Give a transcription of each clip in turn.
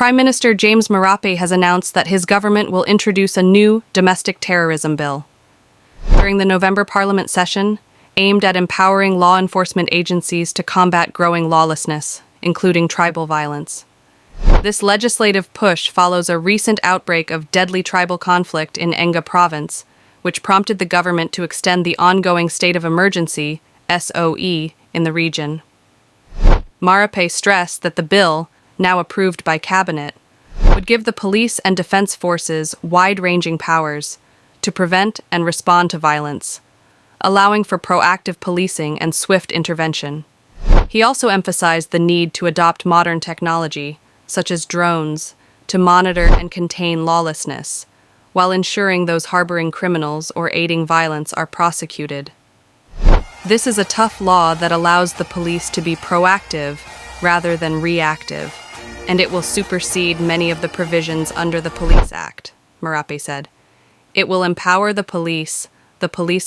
Prime Minister James Marape has announced that his government will introduce a new domestic terrorism bill. During the November Parliament session, aimed at empowering law enforcement agencies to combat growing lawlessness, including tribal violence. This legislative push follows a recent outbreak of deadly tribal conflict in Enga province, which prompted the government to extend the ongoing state of emergency, SOE, in the region. Marape stressed that the bill, now approved by cabinet, would give the police and defense forces wide-ranging powers to prevent and respond to violence, allowing for proactive policing and swift intervention. He also emphasized the need to adopt modern technology, such as drones, to monitor and contain lawlessness, while ensuring those harboring criminals or aiding violence are prosecuted. This is a tough law that allows the police to be proactive rather than reactive, and it will supersede many of the provisions under the Police Act, Marape said. It will empower the police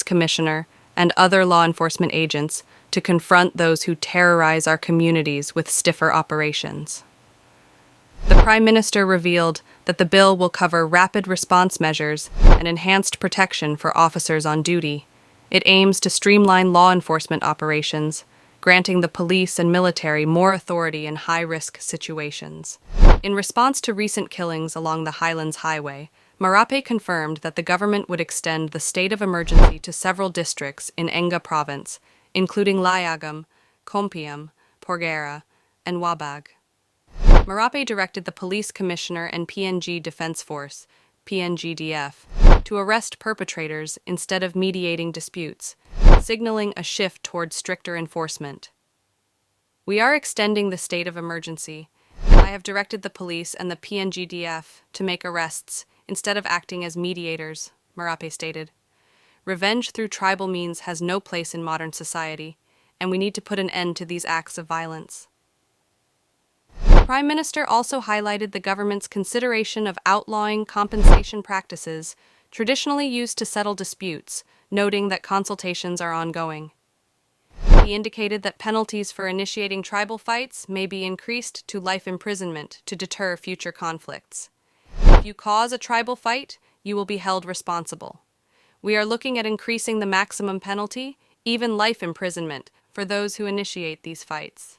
commissioner, and other law enforcement agents to confront those who terrorize our communities with stiffer operations. The Prime Minister revealed that the bill will cover rapid response measures and enhanced protection for officers on duty. It aims to streamline law enforcement operations, granting the police and military more authority in high-risk situations. In response to recent killings along the Highlands Highway, Marape confirmed that the government would extend the state of emergency to several districts in Enga province, including Layagam, Kompiam, Porgera, and Wabag. Marape directed the police commissioner and PNG Defense Force, PNGDF, to arrest perpetrators instead of mediating disputes, signaling a shift toward stricter enforcement. "We are extending the state of emergency, and I have directed the police and the PNGDF to make arrests instead of acting as mediators," Marape stated. "Revenge through tribal means has no place in modern society, and we need to put an end to these acts of violence." The Prime Minister also highlighted the government's consideration of outlawing compensation practices traditionally used to settle disputes, noting that consultations are ongoing. He indicated that penalties for initiating tribal fights may be increased to life imprisonment to deter future conflicts. "If you cause a tribal fight, you will be held responsible. We are looking at increasing the maximum penalty, even life imprisonment, for those who initiate these fights.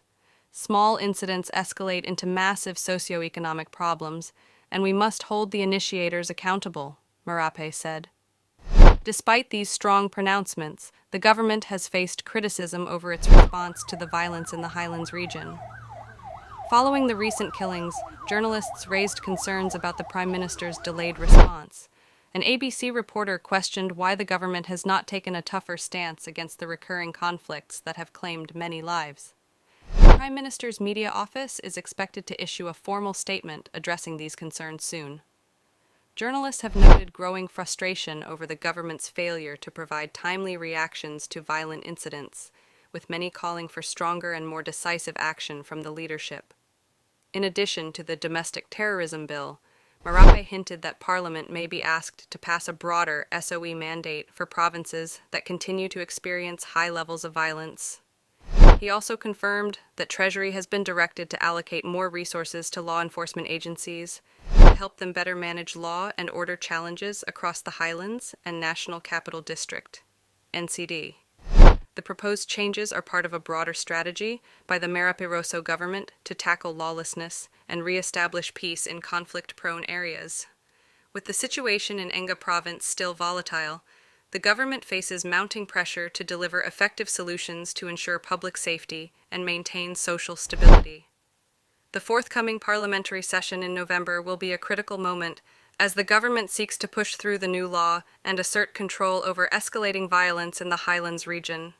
Small incidents escalate into massive socioeconomic problems, and we must hold the initiators accountable," Marape said. Despite these strong pronouncements, the government has faced criticism over its response to the violence in the Highlands region. Following the recent killings, journalists raised concerns about the Prime Minister's delayed response. An ABC reporter questioned why the government has not taken a tougher stance against the recurring conflicts that have claimed many lives. The Prime Minister's media office is expected to issue a formal statement addressing these concerns soon. Journalists have noted growing frustration over the government's failure to provide timely reactions to violent incidents, with many calling for stronger and more decisive action from the leadership. In addition to the domestic terrorism bill, Marape hinted that Parliament may be asked to pass a broader SOE mandate for provinces that continue to experience high levels of violence. He also confirmed that Treasury has been directed to allocate more resources to law enforcement agencies to help them better manage law and order challenges across the Highlands and National Capital District, NCD. The proposed changes are part of a broader strategy by the Marape government to tackle lawlessness and re-establish peace in conflict-prone areas. With the situation in Enga province still volatile, the government faces mounting pressure to deliver effective solutions to ensure public safety and maintain social stability. The forthcoming parliamentary session in November will be a critical moment as the government seeks to push through the new law and assert control over escalating violence in the Highlands region.